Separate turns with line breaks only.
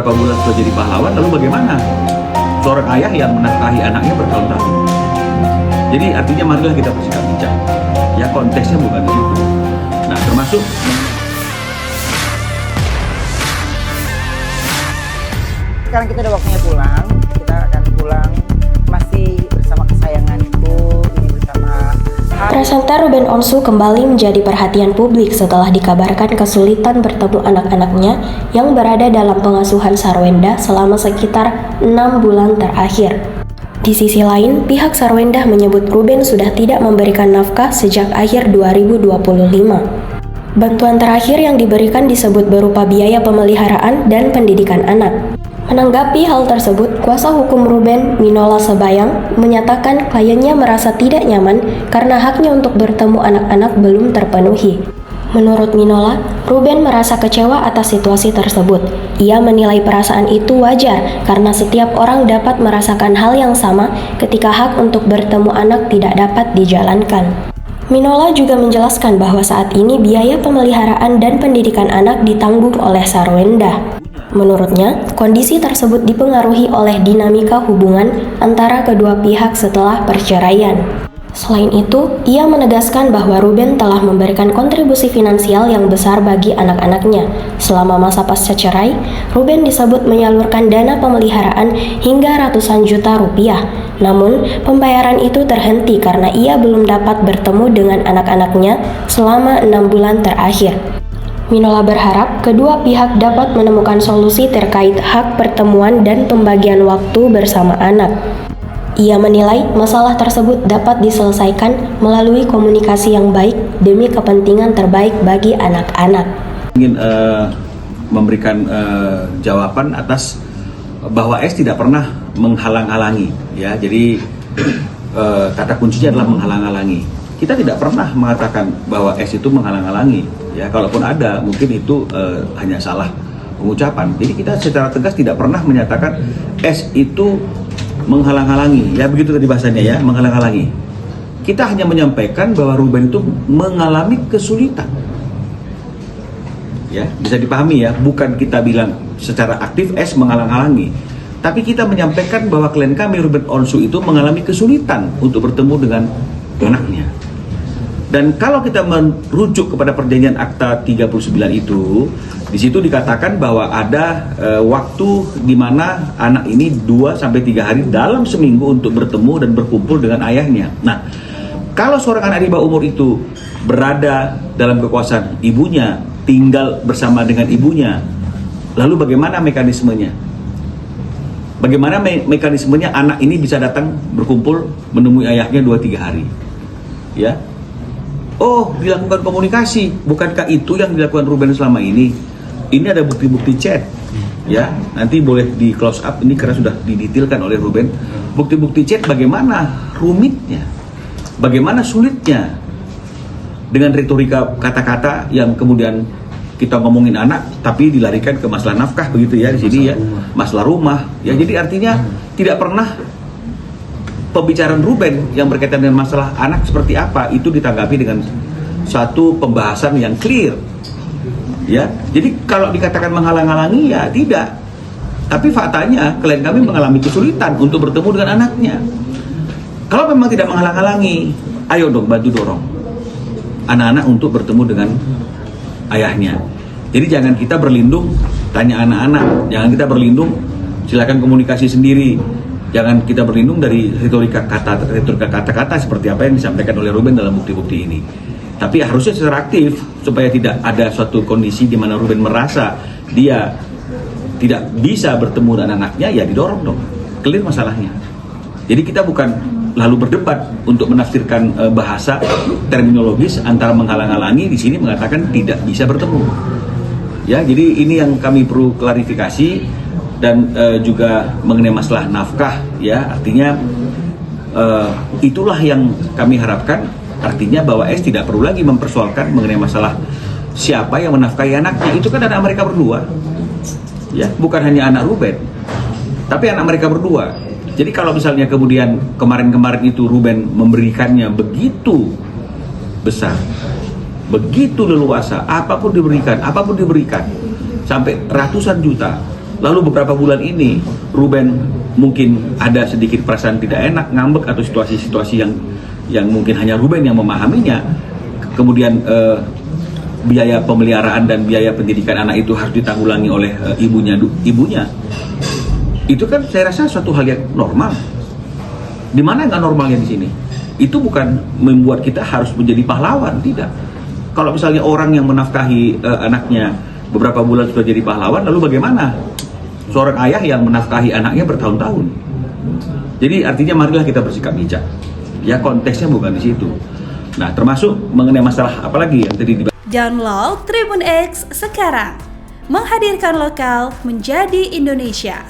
Berapa bulan sudah jadi pahlawan, lalu bagaimana seorang ayah yang menafkahi anaknya bertahun-tahun? Jadi artinya marilah kita bersikap bijak. Ya, konteksnya bukan di situ. Nah, termasuk
sekarang kita udah waktunya pulang. Kita akan pulang masih bersama kesayanganku, ini bersama
Presenter Ruben Onsu kembali menjadi perhatian publik setelah dikabarkan kesulitan bertemu anak-anaknya yang berada dalam pengasuhan Sarwenda selama sekitar 6 bulan terakhir. Di sisi lain, pihak Sarwenda menyebut Ruben sudah tidak memberikan nafkah sejak akhir 2025. Bantuan terakhir yang diberikan disebut berupa biaya pemeliharaan dan pendidikan anak. Menanggapi hal tersebut, kuasa hukum Ruben, Minola Sebayang, menyatakan kliennya merasa tidak nyaman karena haknya untuk bertemu anak-anak belum terpenuhi. Menurut Minola, Ruben merasa kecewa atas situasi tersebut. Ia menilai perasaan itu wajar karena setiap orang dapat merasakan hal yang sama ketika hak untuk bertemu anak tidak dapat dijalankan. Minola juga menjelaskan bahwa saat ini biaya pemeliharaan dan pendidikan anak ditanggung oleh Sarwenda. Menurutnya, kondisi tersebut dipengaruhi oleh dinamika hubungan antara kedua pihak setelah perceraian. Selain itu, ia menegaskan bahwa Ruben telah memberikan kontribusi finansial yang besar bagi anak-anaknya. Selama masa pasca cerai, Ruben disebut menyalurkan dana pemeliharaan hingga ratusan juta rupiah. Namun, pembayaran itu terhenti karena ia belum dapat bertemu dengan anak-anaknya selama 6 bulan terakhir. Minola berharap kedua pihak dapat menemukan solusi terkait hak pertemuan dan pembagian waktu bersama anak. Ia menilai masalah tersebut dapat diselesaikan melalui komunikasi yang baik demi kepentingan terbaik bagi anak-anak.
Ingin memberikan jawaban atas bahwa S tidak pernah menghalang-halangi, ya. Jadi kata kuncinya adalah menghalang-halangi. Kita tidak pernah mengatakan bahwa S itu menghalang-halangi, ya. Kalaupun ada, mungkin itu hanya salah pengucapan. Jadi kita secara tegas tidak pernah menyatakan S itu menghalang-halangi, ya, begitu tadi bahasanya, ya, menghalang-halangi. Kita hanya menyampaikan bahwa Ruben itu mengalami kesulitan, ya, bisa dipahami, ya. Bukan kita bilang secara aktif S menghalang-halangi, tapi kita menyampaikan bahwa klien kami Ruben Onsu itu mengalami kesulitan untuk bertemu dengan anaknya. Dan kalau kita merujuk kepada perjanjian Akta 39 itu, di situ dikatakan bahwa ada waktu di mana anak ini 2-3 hari dalam seminggu untuk bertemu dan berkumpul dengan ayahnya. Nah, kalau seorang anak di bawah umur itu berada dalam kekuasaan ibunya, tinggal bersama dengan ibunya, lalu bagaimana mekanismenya? Bagaimana mekanismenya anak ini bisa datang berkumpul menemui ayahnya 2-3 hari? Ya. Oh, dilakukan komunikasi. Bukankah itu yang dilakukan Ruben selama ini? Ini ada bukti-bukti chat, ya. Nanti boleh di close up ini karena sudah didetailkan oleh Ruben. Bukti-bukti chat bagaimana rumitnya, bagaimana sulitnya dengan retorika kata-kata yang kemudian kita ngomongin anak, tapi dilarikan ke masalah nafkah begitu, ya, di sini, ya, masalah rumah, ya. Jadi artinya tidak pernah pembicaraan Ruben yang berkaitan dengan masalah anak seperti apa itu ditanggapi dengan satu pembahasan yang clear, ya. Jadi kalau dikatakan menghalang-halangi, ya tidak. Tapi faktanya klien kami mengalami kesulitan untuk bertemu dengan anaknya. Kalau memang tidak menghalang-halangi, ayo dong bantu dorong anak-anak untuk bertemu dengan ayahnya. Jadi jangan kita berlindung tanya anak-anak, jangan kita berlindung silakan komunikasi sendiri. Jangan kita berlindung dari retorika kata-kata seperti apa yang disampaikan oleh Ruben dalam bukti-bukti ini. Tapi harusnya secara aktif supaya tidak ada suatu kondisi di mana Ruben merasa dia tidak bisa bertemu dengan anaknya, ya didorong dong, clear masalahnya. Jadi kita bukan lalu berdebat untuk menafsirkan bahasa terminologis antara menghalang-halangi, di sini mengatakan tidak bisa bertemu. Ya, jadi ini yang kami perlu klarifikasi. Dan juga mengenai masalah nafkah, ya, artinya itulah yang kami harapkan, artinya bahwa S tidak perlu lagi mempersoalkan mengenai masalah siapa yang menafkahi anaknya. Itu kan anak mereka berdua, ya, bukan hanya anak Ruben, tapi anak mereka berdua. Jadi kalau misalnya kemudian kemarin-kemarin itu Ruben memberikannya begitu besar, begitu leluasa, apapun diberikan, sampai ratusan juta, Lalu beberapa bulan ini Ruben mungkin ada sedikit perasaan tidak enak, ngambek atau situasi-situasi yang mungkin hanya Ruben yang memahaminya. Kemudian biaya pemeliharaan dan biaya pendidikan anak itu harus ditanggulangi oleh ibunya. Itu kan saya rasa suatu hal yang normal. Di mana nggak normalnya di sini? Itu bukan membuat kita harus menjadi pahlawan, tidak. Kalau misalnya orang yang menafkahi anaknya beberapa bulan sudah jadi pahlawan, lalu bagaimana seorang ayah yang menafkahi anaknya bertahun-tahun? Jadi artinya marilah kita bersikap bijak. Ya konteksnya bukan di situ. Nah, termasuk mengenai masalah apalagi yang tadi dibahas.
Download Tribun X sekarang. Menghadirkan lokal menjadi Indonesia.